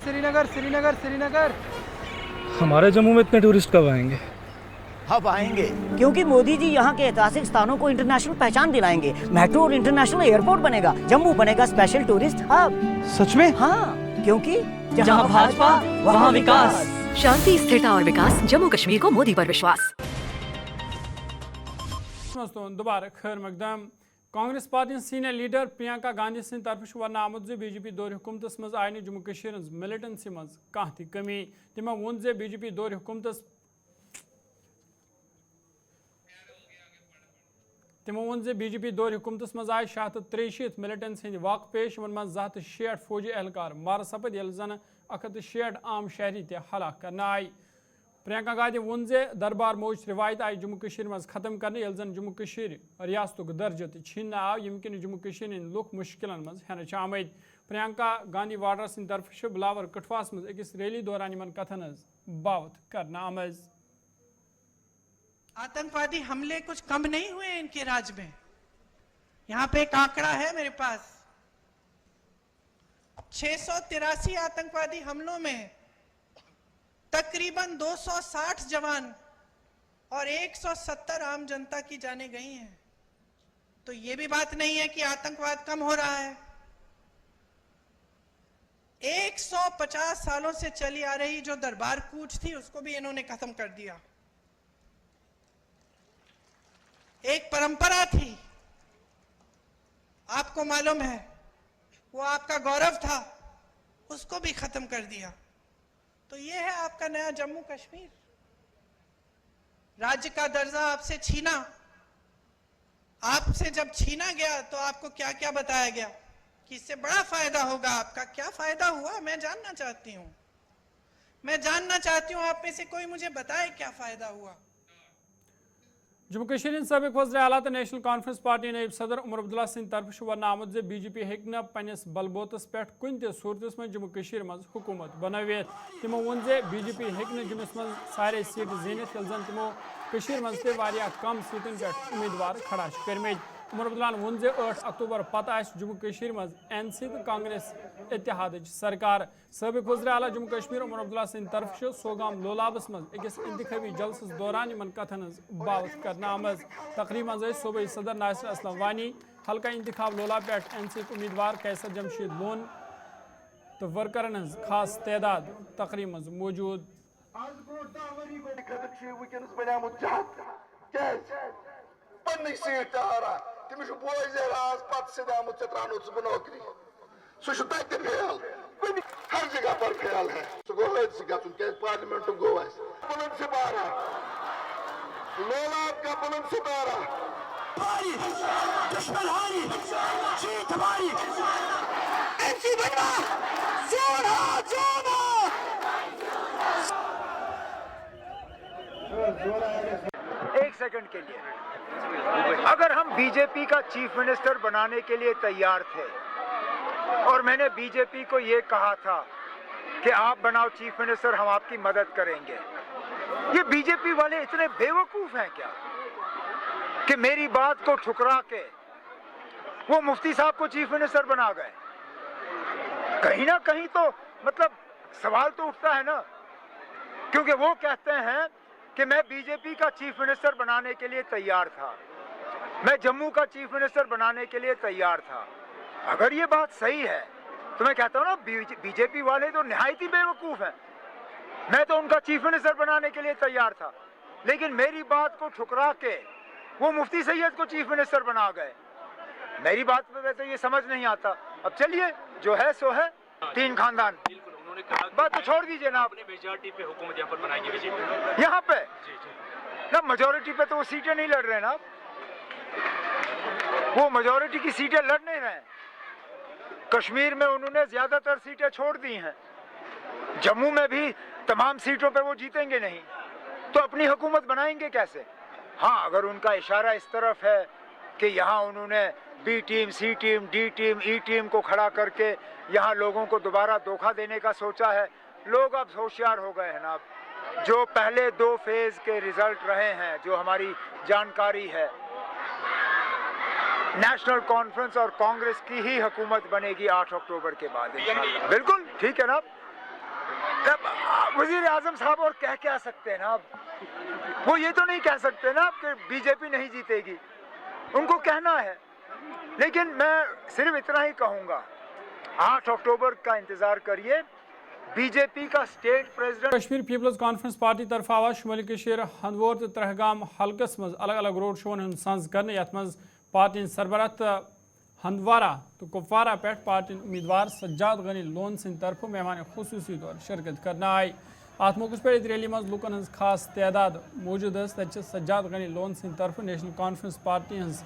श्रीनगर श्रीनगर श्रीनगर। हमारे जम्मू में इतने टूरिस्ट कब आएंगे? अब आएंगे, क्योंकि मोदी जी यहाँ के ऐतिहासिक स्थानों को इंटरनेशनल पहचान दिलाएंगे। मेट्रो और इंटरनेशनल एयरपोर्ट बनेगा। जम्मू बनेगा स्पेशल टूरिस्ट हब। सच में? हाँ, क्योंकि जहाँ भाजपा वहाँ विकास। शांति, स्थिरता और विकास, जम्मू कश्मीर को मोदी पर विश्वास। दोबारा खैर मकदम Congress party senior leader Priyanka Gandhi Singh तरफ वन आमुत बीजेपी दौर हुकूमत मज आय जम्मू कश्मीर मिलिटेंसी मज कह कमी। तमो वोन बीजेपी दौर हुकूमत बीजेपी दौर हुकूमत मज आय 163 मिलिटेंट्स हंद वाक़ पेश वन मज 260 फौजी एहलकार मार सपद ये जन 160 आम शहरी ते हलाक करना आय। प्रियंका गांधी वोन दरबार मौज रिवायत आई जम्मू कश्मीर मज खत्म करने ये जन जम्मू कश्मीर रियासत दर्ज छीन आव यम जम्मू कश्मीर लुक मुश्किल मज हेन आमद। प्रियंका गांधी वाड्रा सिंह तरफ बिलावर कठवास मज अकिस रैली दौरान इन कथन बावत करना आमज। आतंकवादी हमले कुछ कम नहीं हुए इनके राज में। यहाँ पे एक आंकड़ा है मेरे पास, 683 आतंकवादी हमलों में तकरीबन 260 जवान और 170 आम जनता की जानें गई हैं। तो ये भी बात नहीं है कि आतंकवाद कम हो रहा है। 150 सालों से चली आ रही जो दरबार कूच थी उसको भी इन्होंने खत्म कर दिया। एक परंपरा थी, आपको मालूम है, वो आपका गौरव था, उसको भी खत्म कर दिया। तो ये है आपका नया जम्मू कश्मीर। राज्य का दर्जा आपसे छीना। आपसे जब छीना गया तो आपको क्या क्या बताया गया कि इससे बड़ा फायदा होगा। आपका क्या फायदा हुआ मैं जानना चाहती हूं। मैं जानना चाहती हूं आप में से कोई मुझे बताए क्या फायदा हुआ। जम्मू कश्मीर सबक वज़ीर आला तो नेशनल कॉन्फ्रेंस पार्टी नईब सदर उमर अब्दुल्ला सिंह तरफ वन आमुत बीजेपी हेक् पन्नस बलबोतस पे कुन त सूरत में जम्मू कश्मीर मज हुकूमत बनवित। तमो वोन बीजेपी हेक् जम्मूस मज सारे सीट जीनित ये जन तमो कश्मीर मज ते कम सीटन पे उम्मीदवार खड़ा कर्मित। उमर अब्दुल्ला वोन 8 अक्टूबर पत् आस जम्मू कश्मीर मज एनसी तो कांग्रेस इत्तेहाद सरकार। सबक वज़ीर आला जम्मू कश्मीर उमर अब्दुल्ला सिंह तरफ सोगाम लोलाबस मज अकिस इंतखाबी जलसस दौरान इन कथन बावत करना आमज। तकरीब मज सूबे सदर नासिर असलम वानी, हल्का इंतखाब लोला पे एनसी उम्मीदवार कैसर जमशीद लोन तो वर्करन खास तादाद तकरीब मज मौजूद। तमिस बोज आज पत् सदामुत त्रानुत सह नौकरी सह फेल हर जगह पर फेल है। सह गो हदस गन क्या पार्लियामेंट गो बुलंद सिपारा लोलाब का बुलंद सिपारा एक सेकंड के लिए, अगर हम बीजेपी का चीफ मिनिस्टर बनाने के लिए तैयार थे और मैंने बीजेपी को ये कहा था कि आप बनाओ चीफ मिनिस्टर, हम आपकी मदद करेंगे, ये बीजेपी वाले इतने बेवकूफ हैं क्या कि मेरी बात को ठुकरा के वो मुफ्ती साहब को चीफ मिनिस्टर बना गए? कहीं ना कहीं तो मतलब सवाल तो उठता है ना, क्योंकि वो कहते हैं कि मैं बीजेपी का चीफ मिनिस्टर बनाने के लिए तैयार था, मैं जम्मू का चीफ मिनिस्टर बनाने के लिए तैयार था। अगर ये बात सही है तो मैं कहता हूँ ना, बीजेपी वाले तो निहायत ही बेवकूफ हैं। मैं तो उनका चीफ मिनिस्टर बनाने के लिए तैयार था, लेकिन मेरी बात को ठुकरा के वो मुफ्ती सैयद को चीफ मिनिस्टर बना गए। मेरी बात पे वैसे ये समझ नहीं आता। अब चलिए, जो है सो है, 3 खानदान, बात तो छोड़ दीजिए ना। आपने मेजॉरिटी पे हुकूमत यहाँ पर बनाएंगे बीजेपी, यहाँ पे ना मेजॉरिटी पे तो वो सीटें नहीं लड़ रहे ना, वो मेजॉरिटी की सीटें लड़ नहीं रहे हैं। कश्मीर में उन्होंने ज्यादातर सीटें छोड़ दी हैं, जम्मू में भी तमाम सीटों पे वो जीतेंगे नहीं, तो अपनी हुकूमत बनाएंगे कैसे? हाँ, अगर उनका इशारा इस तरफ है कि यहाँ उन्होंने बी टीम, सी टीम, डी टीम, ई टीम को खड़ा करके यहाँ लोगों को दोबारा धोखा देने का सोचा है। लोग अब होशियार हो गए हैं ना। जो पहले 2 फेज के रिजल्ट रहे हैं, जो हमारी जानकारी है, नेशनल कॉन्फ्रेंस और कांग्रेस की ही हुकूमत बनेगी 8 अक्टूबर के बाद। बिल्कुल ठीक है ना। वजीर आजम साहब और कह क्या सकते हैं ना, अब वो ये तो नहीं कह सकते ना कि बीजेपी नहीं जीतेगी, उनको कहना है। लेकिन मैं सिर्फ इतना ही कहूँगा, 8 अक्टूबर का इंतज़ार करिए, बीजेपी का state president Kashmir People's Conference party तरफ आवा शुमाली कशीर हंदवोर तो त्रहगाम हल्कस मज अलग अलग रोड शोन हूं संज कर यथ मज पार्टी सरबराह तो हंदवारा तो कुपवारा पे पार्टी उम्मीदवार सज्जाद गनी लोन सिंद तरफ मेहमान खुसूसी तौर शिरकत करना आई। अत मौके पे रैली मज लुकन हज खास तादाद मौजूद सज्जाद गनी लोन सिंद तरफ नेशनल कॉन्फ्रेंस पार्टी हज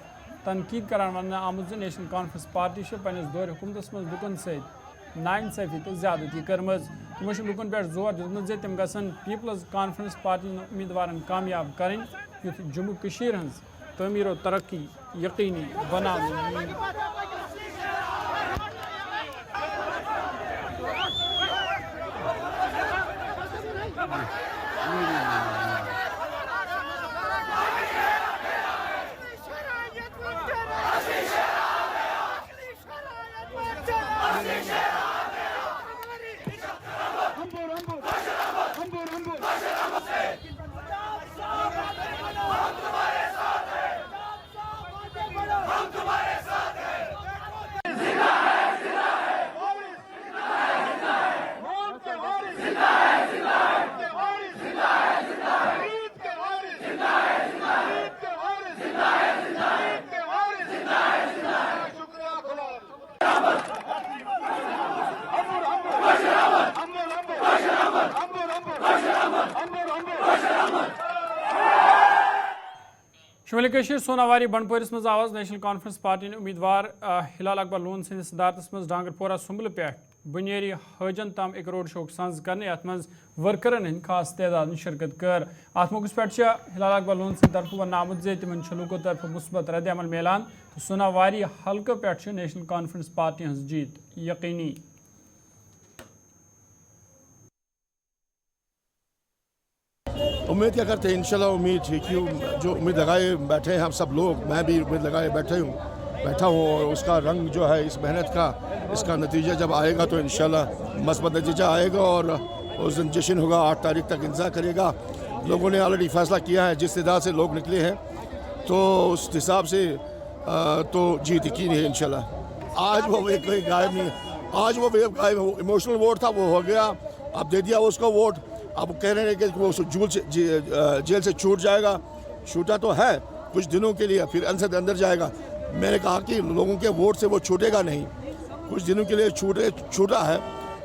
तनकीद करान वन आमुत नेशनल कॉन्फ्रेंस पार्टी पन्निस दौर हुकूमत मज लुकन सहित नाइंसाफी तो ज्यादती कर्म तमो लुकन पे जोर दितमुत जे तिम गसन पीपल्स कॉन्फ्रेंस पार्टी उम्मीदवार कामयाब करें युथ जम्मू कशीर हज तमीर और तरक्की यकीनी बनाने। शुमाली कशीर सोनावारी बंडपोरिस मज आवाज नेशनल कॉन्फ्रेंस पार्टी ने उम्मीदवार हिलाल अकबर लोन सिंह सदारत मज डांगरपोरा सुम्बल पे बुनियारी हजन तम एक रोड शो संज कर अत मज वर्करन हंद खास तादाद शिरकत कर। अत मौके पे हिलाल अकबर लोन सिंह तरफ वन आमुत जे तिमन लूको तरफ मुस्बत रद्द अमल मिलान तो सोनावारी हल्के पे नेशनल कॉन्फ्रेंस पार्टी हंज जीत यकीनी। उम्मीद क्या करते हैं, इंशाल्लाह उम्मीद है कि जो उम्मीद लगाए बैठे हैं हम सब लोग, मैं भी उम्मीद लगाए बैठा हूँ और उसका रंग जो है इस मेहनत का, इसका नतीजा जब आएगा तो इंशाल्लाह मस्बत नतीजा आएगा और उस दिन जश्न होगा। 8 तारीख तक इंतज़ार करेगा। लोगों ने ऑलरेडी फैसला किया है, जिस तादाद से लोग निकले हैं तो उस हिसाब से तो जीत यकीन है इंशाल्लाह। आज वो एक गायब नहीं है, आज वो गायब इमोशनल वोट था, वो हो गया, अब दे दिया उसको वोट। अब कह रहे हैं कि वो जेल से छूट जाएगा, छूटा तो है कुछ दिनों के लिए, फिर अंदर जाएगा। मैंने कहा कि लोगों के वोट से वो छूटेगा नहीं, कुछ दिनों के लिए छूटा है,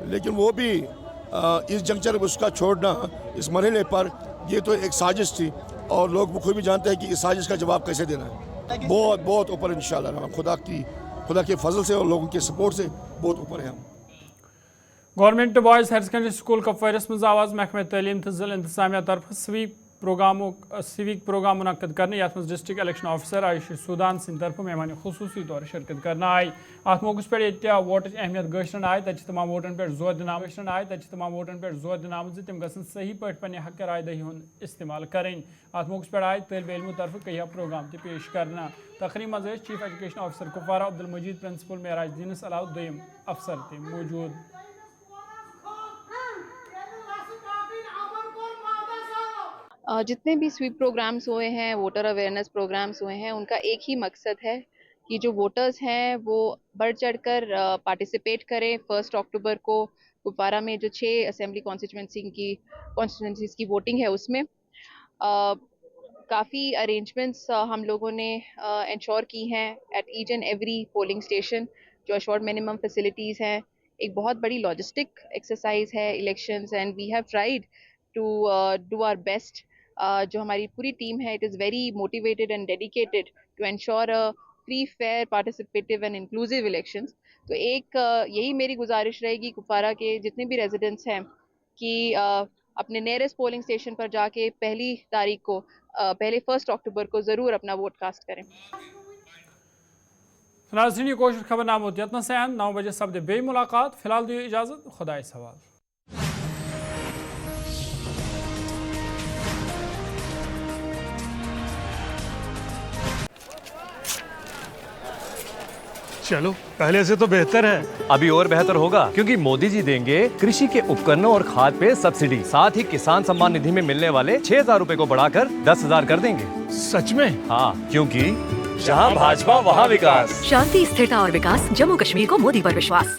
लेकिन वो भी इस जंक्चर उसका छोड़ना इस मरहले पर ये तो एक साजिश थी और लोग खुद भी जानते हैं कि इस साजिश का जवाब कैसे देना है। बहुत ऊपर इंशाल्लाह, खुदा के फजल से और लोगों के सपोर्ट से बहुत ऊपर है हम। Government boys higher secondary school कपवारिस मज आवाज महकमा तलीम तो जिला इंतजामिया तरफ स्वीप प्रोग्राम मुनक़द करने यथ मज district election officer Ayush Sudan Singh तरफ मेहमान खुसूसी तौर शिरकत करना आई। अत मौके पे वोट अहमियत गशन आय, तमाम वोटन पे जोर दिन आय, तमाम वोटन पे जोर दिन आमुत तिम गसन सही पे पे हक राय दही हूँ इस्तेमाल करें। अत मौके पे आय तलब इल्मों तरफ कई प्रोग्राम पेश करना। तकरीब मज chief education officer Kupwara Abdul Majid principal Meraj दीनस अलाउ दम अफसर थे मौजूद। जितने भी स्वीप प्रोग्राम्स हुए हैं, वोटर अवेयरनेस प्रोग्राम्स हुए हैं, उनका एक ही मकसद है कि जो वोटर्स हैं वो बढ़ चढ़कर पार्टिसिपेट करें। 1 अक्टूबर को कुपवारा में जो 6 असेंबली कॉन्स्टिट्यूंसीज की वोटिंग है उसमें काफ़ी अरेंजमेंट्स हम लोगों ने इंश्योर की हैं at each and every polling station. जो अश्योर्ड मिनिमम फैसिलिटीज़ हैं, एक बहुत बड़ी लॉजिस्टिक एक्सरसाइज है elections, and we have tried to do our best. जो हमारी पूरी टीम है, it is very motivated and dedicated to ensure a free, fair, participative and inclusive elections. तो एक यही मेरी गुजारिश रहेगी कुपवारा के जितने भी रेजिडेंट्स हैं कि अपने नियरेस्ट पोलिंग स्टेशन पर जाके पहले 1 अक्टूबर को ज़रूर अपना वोट कास्ट करें। नाज़रीन, कोशिश खबरनामा यत्न से 9 बजे सब्द बे मुलाकात। फिलहाल दियो इजाज़त, खुदा सवाल। चलो पहले से तो बेहतर है। अभी और बेहतर होगा, क्योंकि मोदी जी देंगे कृषि के उपकरणों और खाद पे सब्सिडी, साथ ही किसान सम्मान निधि में मिलने वाले 6,000 रूपए को बढ़ाकर 10,000 कर देंगे। सच में? हाँ, क्योंकि जहाँ भाजपा वहाँ विकास। शांति, स्थिरता और विकास, जम्मू कश्मीर को मोदी पर विश्वास।